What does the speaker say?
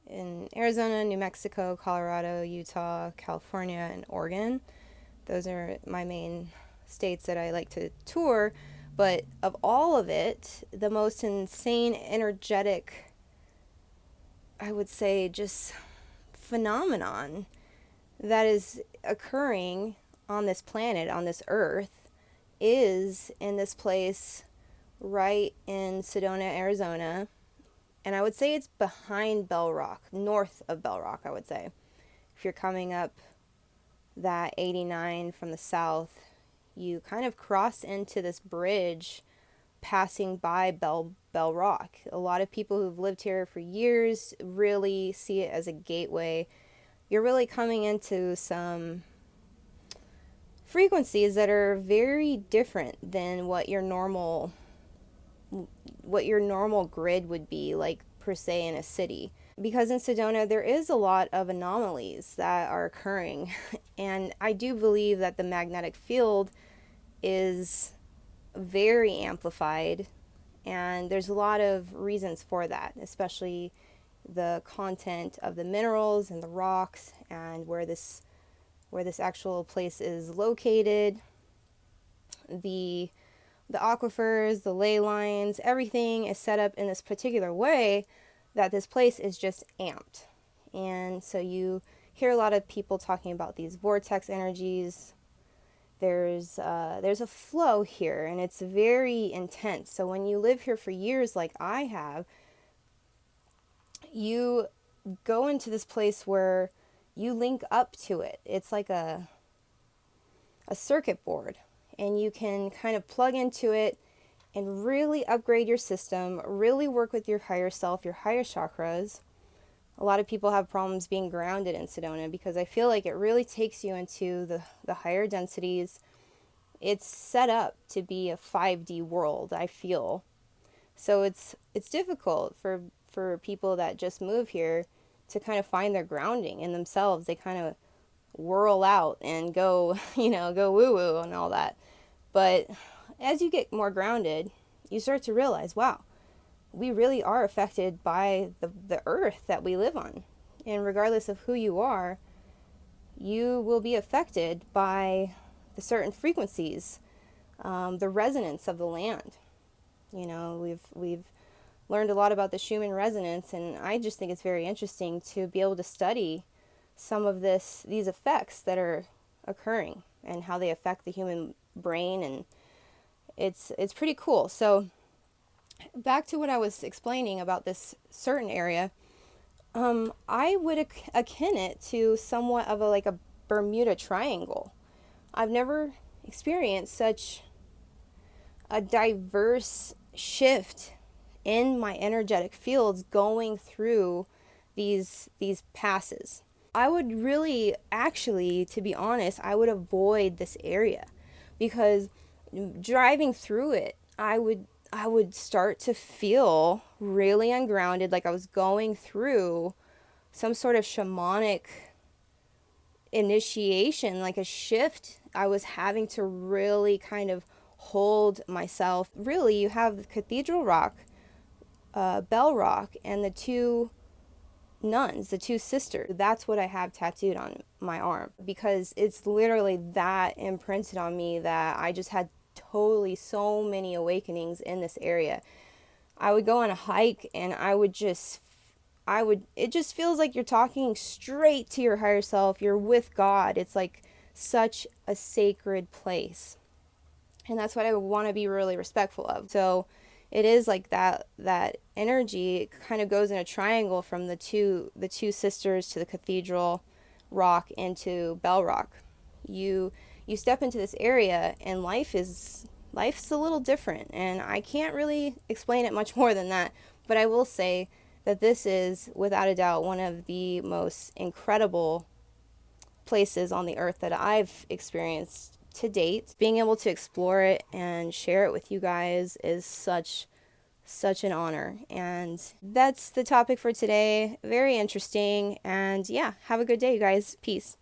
in Arizona, New Mexico, Colorado, Utah, California, and Oregon. Those are my main states that I like to tour. But of all of it, the most insane, energetic, I would say, just phenomenon that is occurring on this planet, on this earth, is in this place right in Sedona, Arizona. And I would say it's behind Bell Rock, north of Bell Rock, I would say. If you're coming up that 89 from the south, you kind of cross into this bridge passing by Bell Rock. A lot of people who've lived here for years really see it as a gateway. You're really coming into some frequencies that are very different than what your normal grid would be, like per se in a city. Because in Sedona there is a lot of anomalies that are occurring, and I do believe that the magnetic field is very amplified, and there's a lot of reasons for that, especially the content of the minerals and the rocks and where this actual place is located, the aquifers, the ley lines, everything is set up in this particular way that this place is just amped. And so you hear a lot of people talking about these vortex energies. There's a flow here, and it's very intense. So when you live here for years like I have, you go into this place where you link up to it. It's like a circuit board, and you can kind of plug into it and really upgrade your system, really work with your higher self, your higher chakras. A lot of people have problems being grounded in Sedona because I feel like it really takes you into the higher densities. It's set up to be a 5D world, I feel. So it's difficult for people that just move here to kind of find their grounding in themselves. They kind of whirl out and go, go woo-woo and all that. But as you get more grounded, you start to realize, wow, we really are affected by the earth that we live on. And regardless of who you are, you will be affected by the certain frequencies, the resonance of the land. We've learned a lot about the Schumann resonance, and I just think it's very interesting to be able to study some of these effects that are occurring and how they affect the human brain, and it's pretty cool. So back to what I was explaining about this certain area, I would akin it to somewhat of like a Bermuda Triangle. I've never experienced such a diverse shift in my energetic fields going through these passes. I would really, actually, to be honest, I would avoid this area because driving through it, I would start to feel really ungrounded, like I was going through some sort of shamanic initiation, like a shift. I was having to really kind of hold myself. Really, you have Cathedral Rock, Bell Rock, and the two nuns, the two sisters. That's what I have tattooed on my arm because it's literally that imprinted on me that I just had totally so many awakenings in this area. I would go on a hike and it just feels like you're talking straight to your higher self. You're with God. It's like such a sacred place. And that's what I want to be really respectful of. So it is like that energy kind of goes in a triangle from the two sisters to the Cathedral Rock into Bell Rock. You step into this area and life's a little different, and I can't really explain it much more than that, but I will say that this is without a doubt one of the most incredible places on the earth that I've experienced to date. Being able to explore it and share it with you guys is such an honor. And that's the topic for today. Very interesting. And yeah, have a good day, you guys. Peace.